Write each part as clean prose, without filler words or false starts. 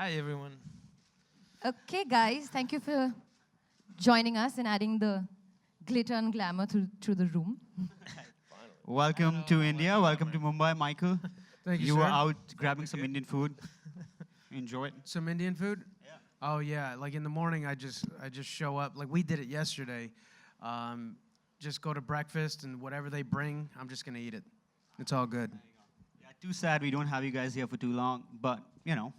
Hi, everyone. Okay, guys, thank you for joining us and adding the glitter and glamour through the room. Welcome to India. Welcome to Mumbai, Michael. Thank you, You sir. were out grabbing some Indian food. Enjoy it. Some Indian food? Yeah. Oh yeah, like in the morning I just show up. Like we did it yesterday. Just go to breakfast and whatever they bring, I'm just gonna eat it. It's all good. Yeah, too sad we don't have you guys here for too long, but you know,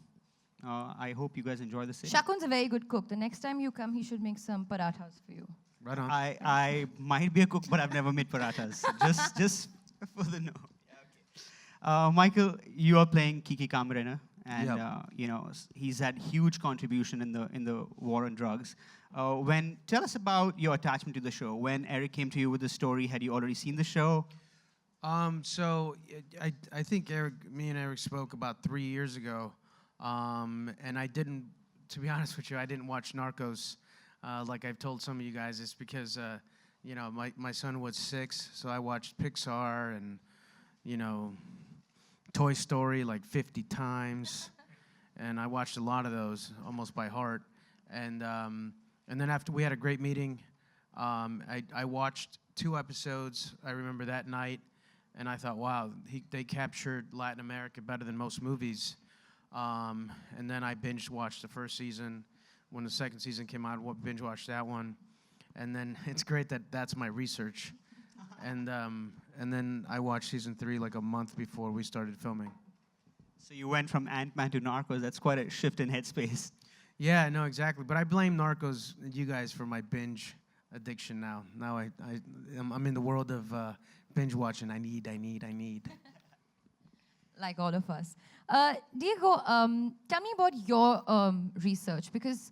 I hope you guys enjoy the city. Shakun's a very good cook. The next time you come, he should make some parathas for you. Right on. I might be a cook, but I've never made parathas. just for the note. Yeah, okay. Michael, you are playing Kiki Kamarena, and Yep. you know he's had huge contribution in the war on drugs. Tell us about your attachment to the show. When Eric came to you with the story, had you already seen the show? So I think me and Eric spoke about 3 years ago, and I didn't, to be honest with you, I didn't watch Narcos. Like I've told some of you guys, it's because you know my son was 6, so I watched Pixar and you know Toy Story like 50 times, and I watched a lot of those almost by heart. And then after we had a great meeting, I watched 2 episodes. I remember that night. And I thought, wow, they captured Latin America better than most movies. And then I binge-watched the first season. When the second season came out, binge-watched that one. And then it's great that that's my research. And then I watched season 3 like a month before we started filming. So you went from Ant-Man to Narcos. That's quite a shift in headspace. Yeah, no, exactly. But I blame Narcos and you guys for my binge addiction now. Now I'm in the world of binge watching. I need. Like all of us. Diego, tell me about your research, because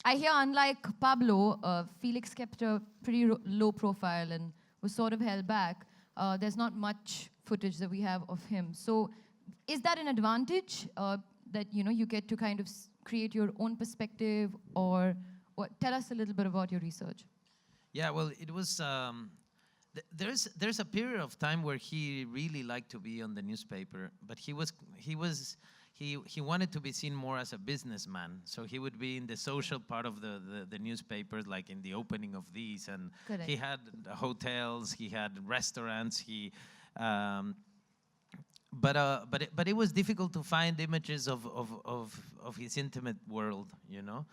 I hear, unlike Pablo, Felix kept a pretty low profile and was sort of held back. There's not much footage that we have of him. So is that an advantage that you get to kind of create your own perspective, or tell us a little bit about your research? Yeah, well, it was. There's a period of time where he really liked to be on the newspaper, but he wanted to be seen more as a businessman. So he would be in the social part of the newspapers, like in the opening of these, and Correct. he had hotels, he had restaurants, but it was difficult to find images of his intimate world, you know.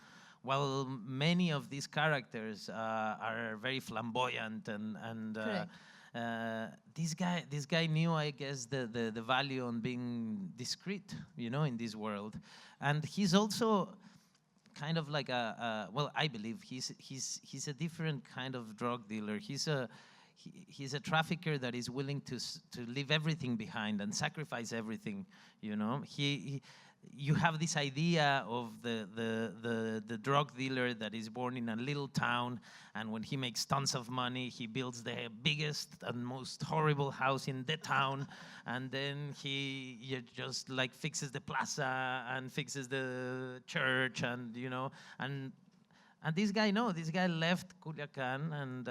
While many of these characters are very flamboyant and this guy knew, I guess, the value on being discreet, you know, in this world. And he's also kind of like well, I believe he's a different kind of drug dealer. He's a trafficker that is willing to leave everything behind and sacrifice everything, you know. You have this idea of the drug dealer that is born in a little town, and when he makes tons of money, he builds the biggest and most horrible house in the town, and then he just like fixes the plaza and fixes the church, and you know, and this guy, no, this guy left Culiacan and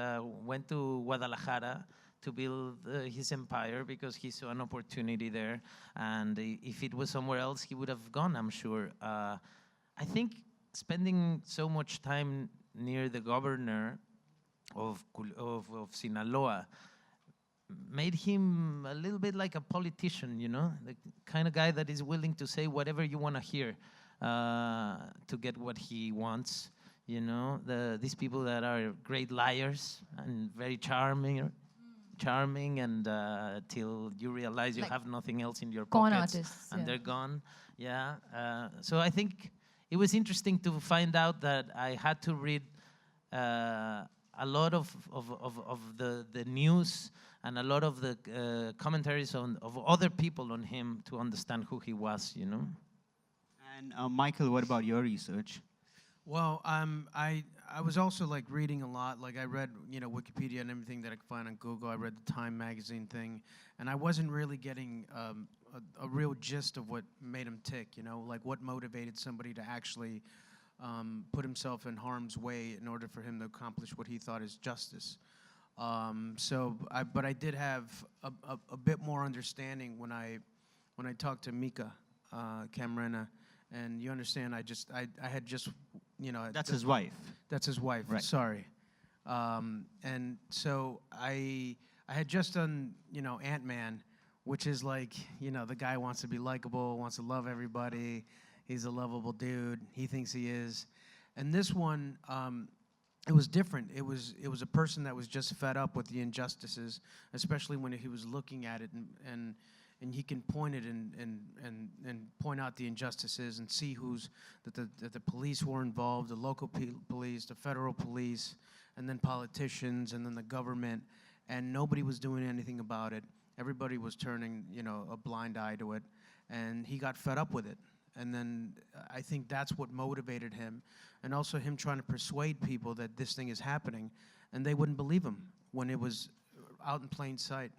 went to Guadalajara to build his empire because he saw an opportunity there. And if it was somewhere else, he would have gone, I'm sure. I think spending so much time near the governor of Sinaloa made him a little bit like a politician, you know, the kind of guy that is willing to say whatever you want to hear to get what he wants. You know, these people that are great liars and very charming, and till you realize you like have nothing else in your con pockets, artists, and yeah. they're gone. Yeah. So I think it was interesting to find out that I had to read a lot of the news and a lot of the commentaries of other people on him to understand who he was. You know. And Michael, what about your research? Well, I was also like reading a lot. Like I read, you know, Wikipedia and everything that I could find on Google. I read the Time magazine thing, and I wasn't really getting a real gist of what made him tick. You know, like what motivated somebody to actually put himself in harm's way in order for him to accomplish what he thought is justice. But I did have a bit more understanding when I talked to Mika Camarena, And you understand, I had just, you know. That's his wife. That's his wife, Right. sorry. And so I had just done, you know, Ant-Man, which is like, you know, the guy wants to be likable, wants to love everybody. He's a lovable dude. He thinks he is. And this one, it was different. It was a person that was just fed up with the injustices, especially when he was looking at it and he can point it and point out the injustices and see that the police were involved, the local police, the federal police, and then politicians, and then the government, and nobody was doing anything about it. Everybody was turning, you know, a blind eye to it, and he got fed up with it. And then I think that's what motivated him, and also him trying to persuade people that this thing is happening, and they wouldn't believe him when it was out in plain sight.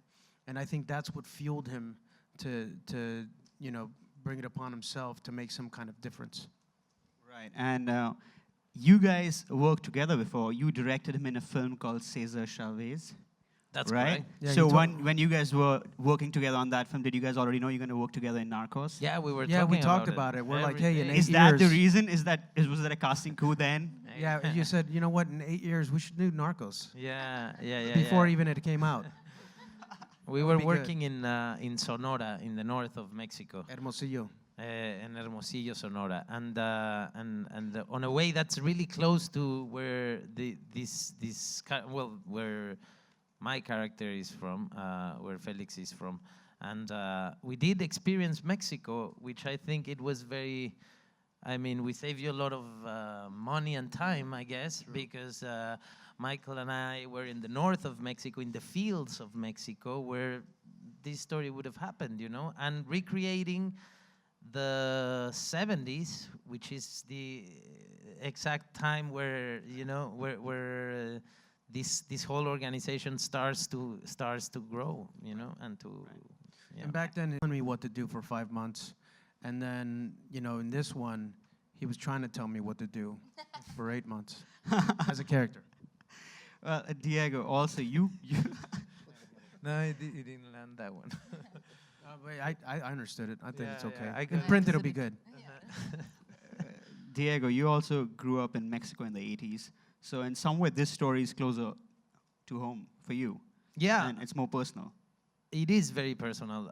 And I think that's what fueled him to you know, bring it upon himself to make some kind of difference. Right, and you guys worked together before. You directed him in a film called Cesar Chavez. That's right? correct. Yeah, So you told- when you guys were working together on that film, did you guys already know you're going to work together in Narcos? Yeah, we were Yeah, talking we talked about about it. We're like, every hey, in day. 8 Is that the years- reason? Was that a casting coup then? Yeah, you said, you know what, in 8 years, we should do Narcos. Yeah. Before yeah. even it came out. We would were be good. working in Sonora, in the north of Mexico, Hermosillo. in Hermosillo, Sonora, and on a way that's really close to where where my character is from, where Felix is from, and we did experience Mexico, which I think it was very. I mean, we saved you a lot of money and time, I guess, because Michael and I were in the north of Mexico, in the fields of Mexico, where this story would have happened, you know, and recreating the 70s, which is the exact time where, you know, where this whole organization starts to grow, you know, and to. Yeah. And back then, he told me what to do for 5 months. And then, you know, in this one, he was trying to tell me what to do for 8 months as a character. Well, Diego, also you No, he didn't land that one. But I understood it. I think it's Yeah, okay. yeah, I In got it. print, it'll be good. Diego, you also grew up in Mexico in the 80s. So in some way, this story is closer to home for you. Yeah. And it's more personal. It is very personal.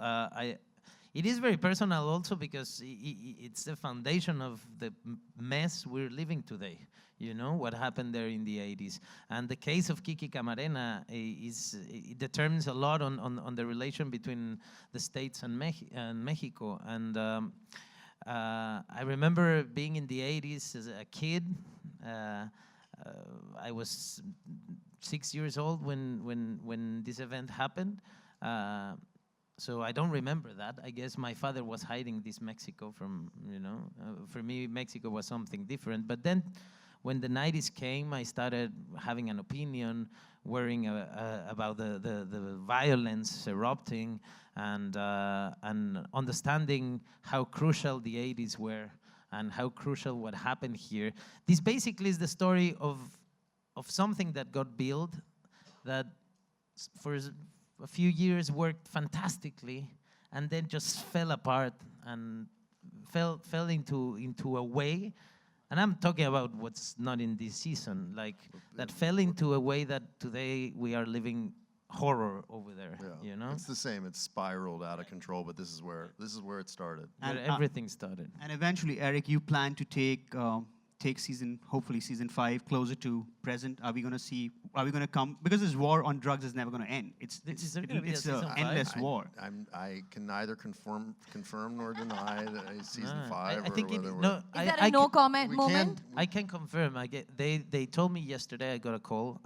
It is very personal also because it's the foundation of the mess we're living today. You know, what happened there in the 80s. And the case of Kiki Camarena it determines a lot on the relation between the States and Mexico. And I remember being in the 80s as a kid. I was 6 years old when this event happened. So I don't remember that. I guess my father was hiding this Mexico from, you know, for me, Mexico was something different. But then when the 90s came, I started having an opinion, worrying about the violence erupting and understanding how crucial the 80s were and how crucial what happened here. This basically is the story of something that got built that for a few years worked fantastically and then just fell apart and fell into a way, and I'm talking about what's not in this season, like that fell into a way that today we are living horror over there. Yeah. You know, It's the same. It's spiraled out of control, but this is where it started. where And, everything started. And eventually, Eric, you plan to take hopefully season 5 closer to present. Are we going to come, because this war on drugs is never going to end. It's Is there gonna be a it's season an five? endless war. I can neither confirm nor deny that it's season No, 5 I think or whether it, we're. no, Is I, that I a no can- comment we moment? I can confirm. They told me yesterday. I got a call.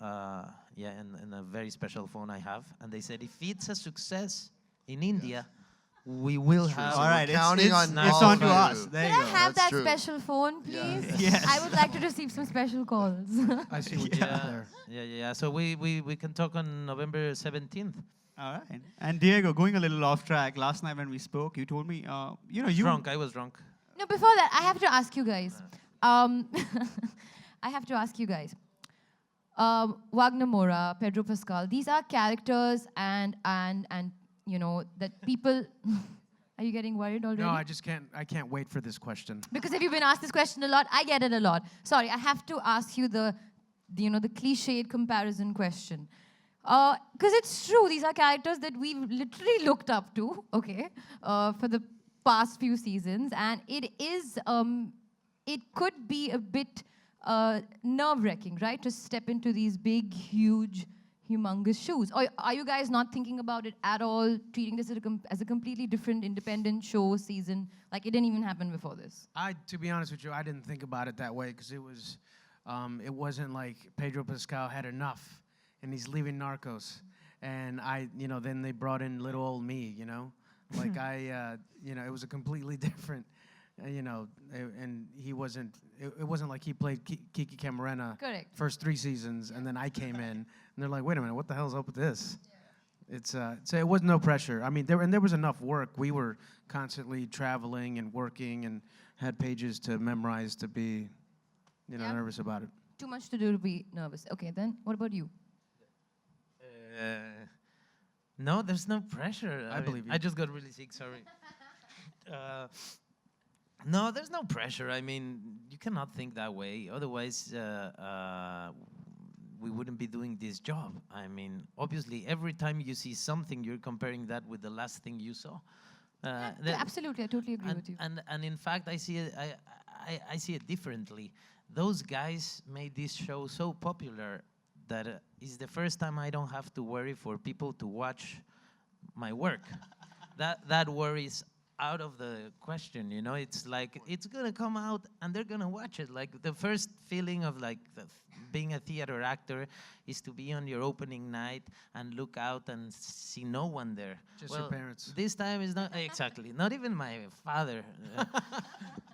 In a very special phone I have, and they said if it's a success in India, we will True. have. So All we're right, counting on nice. It's all on of to you. us. There Can you I go. have That's that true. special phone, please? Yes. I would like to receive some special calls. I see what you did there. Yeah. So we can talk on November 17th. All right. And Diego, going a little off track, last night when we spoke, you told me, you Drunk. I was drunk. No, before that, I have to ask you guys. I have to ask you guys. Wagner Moura, Pedro Pascal, these are characters and you know, that people... Are you getting worried already? No, I can't wait for this question. Because if you've been asked this question a lot, I get it a lot. Sorry, I have to ask you the cliched comparison question. Because it's true, these are characters that we've literally looked up to, okay, for the past few seasons, and it could be a bit nerve-wracking, right, to step into these big, huge, humongous shoes. Or are you guys not thinking about it at all, treating this as a completely different independent show season, like it didn't even happen before this? To be honest with you, I didn't think about it that way because it wasn't like Pedro Pascal had enough and he's leaving Narcos, and then they brought in little old me, like it was a completely different, and he wasn't. It wasn't like he played Kiki Camarena Correct. first 3 seasons, and then I came in, and they're like, wait a minute, what the hell's up with this? Yeah. So it was no pressure. I mean, there was enough work. We were constantly traveling and working, and had pages to memorize to be, nervous about it. Too much to do to be nervous. Okay, then what about you? No, there's no pressure. I believe you. I just got really sick, sorry. No, there's no pressure. I mean, you cannot think that way. Otherwise, we wouldn't be doing this job. I mean, obviously, every time you see something, you're comparing that with the last thing you saw. Absolutely, I totally agree with you. And in fact, I see it differently. Those guys made this show so popular that it's the first time I don't have to worry for people to watch my work. that worry is out of the question, It's like, it's gonna come out and they're gonna watch it. Like, the first feeling of like being a theater actor is to be on your opening night and look out and see no one there. Just your parents. This time is not, exactly, not even my father.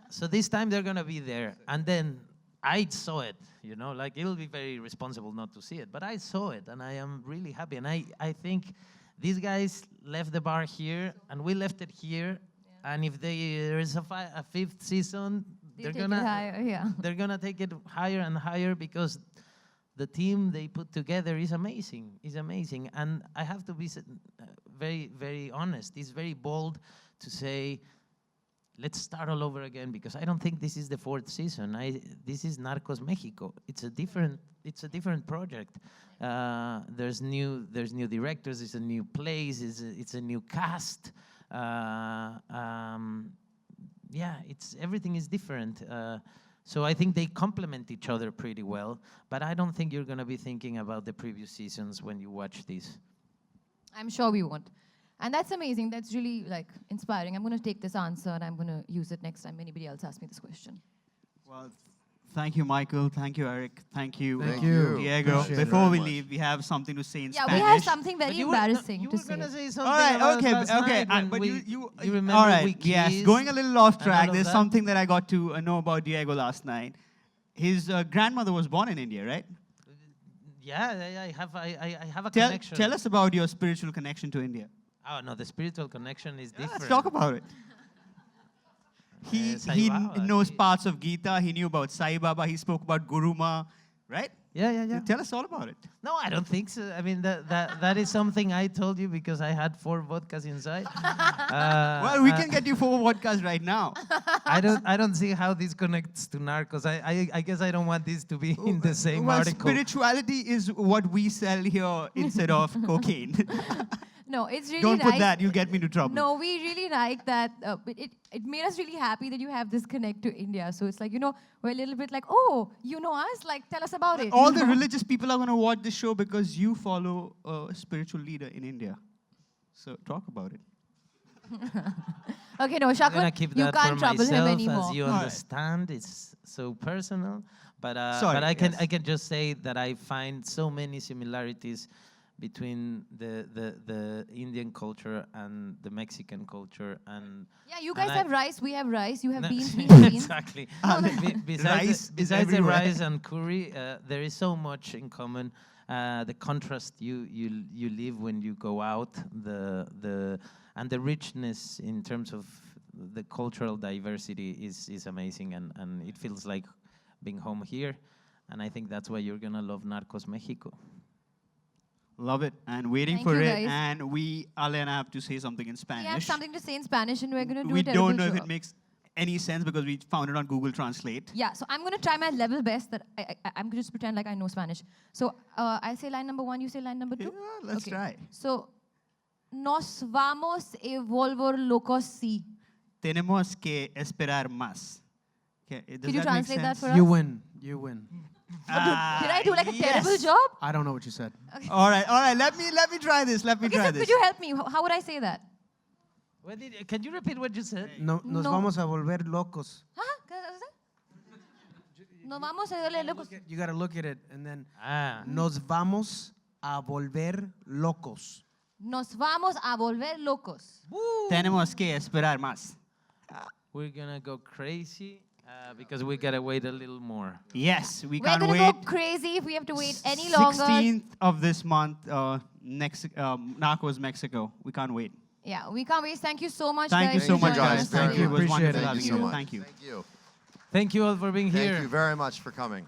So this time they're gonna be there. And then I saw it, like, it'll be very responsible not to see it, but I saw it and I am really happy. And I think these guys left the bar here and we left it here. Yeah. And if there is a 5th season, they're gonna take it higher and higher, because the team they put together is amazing. And I have to be very, very honest. It's very bold to say, let's start all over again, because I don't think this is the 4th season. This is Narcos Mexico. It's a different project. There's new directors. It's a new place. It's a new cast. Everything is different. So I think they complement each other pretty well. But I don't think you're gonna be thinking about the previous seasons when you watch this. I'm sure we won't. And that's amazing. That's really inspiring. I'm going to take this answer and I'm going to use it next time anybody else asks me this question. Well, thank you, Michael. Thank you, Eric. Thank you, Diego. Appreciate it Before we very leave, we have something to say in Yeah, Spanish. we have something very embarrassing you to were say. gonna say something All right, about okay, last okay. night when But you you remember all right, we yes. kissed Going a little off and track, all of there's that? something that I got to know about Diego last night. His grandmother was born in India, right? Yeah, I have a connection. Tell us about your spiritual connection to India. Oh no, the spiritual connection is different. Let's talk about it. He Sai Baba, knows parts of Gita. He knew about Sai Baba. He spoke about Guru Ma, right? Yeah. Tell us all about it. No, I don't think so. I mean, that is something I told you because I had 4 vodkas inside. Well, we can get you 4 vodkas right now. I don't see how this connects to Narcos. I guess I don't want this to be in the same Well, article. spirituality is what we sell here instead of cocaine. No, it's really Don't nice. put that. You'll get me into trouble. No, we really like that. It made us really happy that you have this connect to India. So it's like, we're a little bit like, oh, you know us? Like, tell us about it. All the religious people are going to watch this show because you follow a spiritual leader in India. So talk about it. Okay, no, I'm gonna Shakun, keep you that can't for trouble him myself, anymore. as you All right. understand. It's so personal. But Sorry, I yes. can just say that I find so many similarities between the Indian culture and the Mexican culture, and Yeah, you guys have rice, we have rice. You have No, beans, we have beans. exactly. Rice Besides is the everywhere. rice and curry, there is so much in common. The contrast you live when you go out, and the richness in terms of the cultural diversity is amazing, and it feels like being home here. And I think that's why you're gonna love Narcos Mexico. Love it. And waiting Thank for you, it. guys. And Alia and I have to say something in Spanish. We have something to say in Spanish, and we're going to do We a terrible don't know if it job. makes any sense because we found it on Google Translate. Yeah, so I'm going to try my level best that I'm going to just pretend like I know Spanish. So I'll say line number 1, you say line number 2? Yeah, let's try. So, nos vamos a volver locos si. Tenemos que esperar más. Okay, does Could you that make translate that sense? for us? You win. You win. Did I do like a terrible yes. job? I don't know what you said. All right. Let me try this. Let me Okay, try so this. could you help me? How would I say that? Can you repeat what you said? No, nos No. vamos a volver locos. Huh? Nos vamos a volver locos. You got to look at it and then Ah. nos vamos a volver locos. Nos vamos a volver locos. Tenemos que esperar más. We're gonna go crazy because we gotta wait a little more. Yes, we We're can't going to wait. go crazy if we have to wait any longer. 16th of this month, Narcos Mexico. We can't wait. Yeah, we can't wait. Thank you so much, Thank you guys. so for much, joining guys. us Thank today. you. It was Appreciate wonderful it. having Thank you so you. much. Thank you. Thank you. Thank you all for being here. Thank you very much for coming.